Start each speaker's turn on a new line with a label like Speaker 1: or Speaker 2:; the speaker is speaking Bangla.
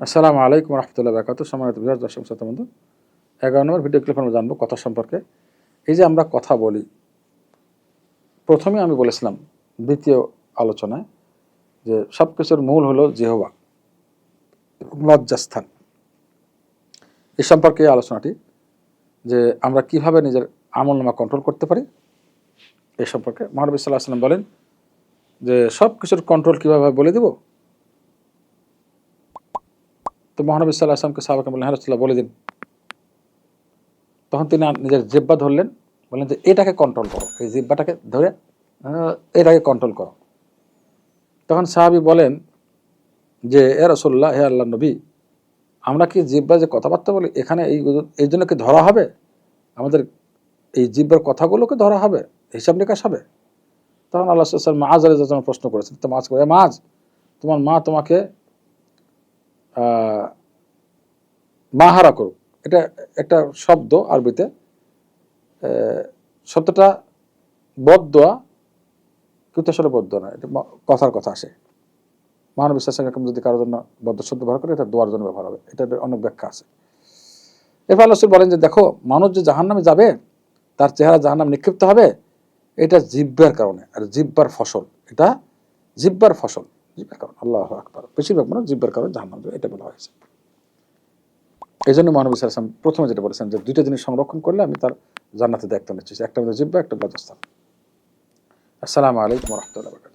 Speaker 1: আসসালামু আলাইকুম রহমতুল্লাহ বারাকাতুহু। সম্মানিত ভিউয়ার্স, দর্শক শ্রোতা বন্ধু, 11 নম্বর ভিডিও ক্লিপে আমরা জানবো কথা সম্পর্কে। এই যে আমরা কথা বলি, প্রথমে আমি বলেছিলাম দ্বিতীয় আলোচনায় যে সব কিছুর মূল হলো জিহ্বা, লজ্জাস্থান। এই সম্পর্কে এই আলোচনাটি, যে আমরা কিভাবে নিজের আমলনামা কন্ট্রোল করতে পারি এই সম্পর্কে। মহানবী সাল্লাল্লাহু আলাইহি ওয়াসাল্লাম বলেন যে সব কিছুর কন্ট্রোল কীভাবে বলে দেব। তো মহানবী সাল্লাল্লাহু আলাইহি ওয়াসাল্লামকে সাহাবাকে বললেন, হ্যাঁ রাসূলুল্লাহ বলে দিন। তখন তিনি নিজের জিহ্বা ধরলেন, বললেন যে এটাকে কন্ট্রোল করো, এই জিহ্বাটাকে ধরে এটাকে কন্ট্রোল করো। তখন সাহাবী বলেন যে এ রাসূলুল্লাহ, হে আল্লাহর নবী, আমরা কি জিহ্বা যে কথাবার্তা বলি এখানে এই জন্য কি ধরা হবে? আমাদের এই জিহ্বার কথাগুলোকে ধরা হবে, হিসাব নিকাশ হবে? তখন আল্লাহ রাসূল সাল্লাল্লাহু আলাইহি ওয়াসাল্লাম মাআজ আলাইহিস প্রশ্ন করেছেন। তো মাআজ করে, মাআজ, তোমার মা তোমাকে মাহারা করুক। এটা একটা শব্দ আরবিতে, শব্দটা বদদোয়া, কিন্তু আসলে বদদোয়া না, এটা কথার কথা আসে। মহানবী সাল্লাল্লাহু আলাইহি ওয়াসাল্লাম যদি কারোর জন্য বদ শব্দ ব্যবহার করে, এটা দোয়ার জন্য ব্যবহার হবে। এটার অনেক ব্যাখ্যা আছে। এরপর আল্লাহ রাসূল বলেন যে দেখো, মানুষ যে জাহান্নামে যাবে, তার চেহারা জাহান্নাম নিক্ষিপ্ত হবে, এটা জিহ্বার কারণে। আর জিহ্বার ফসল, এটা জিহ্বার ফসল, জিহ্বার কারণ। আল্লাহু আকবার। বেশিরভাগ মানুষ জিহ্বার কারণে জাহান্নামে যাবে, এটা বলা হয়েছে। এই জন্য মহানবী সাল্লাল্লাহু আলাইহি ওয়াসাল্লাম প্রথমে যেটা বলেছেন যে দুইটা জিনিস সংরক্ষণ করলে আমি তার জান্নাতে দায়িত্ব নিচ্ছি, একটা হলো জিহ্বা, একটা হলো লজ্জাস্থান। আসসালামু আলাইকুম ওয়া রাহমাতুল্লাহি ওয়া বারাকাতুহু।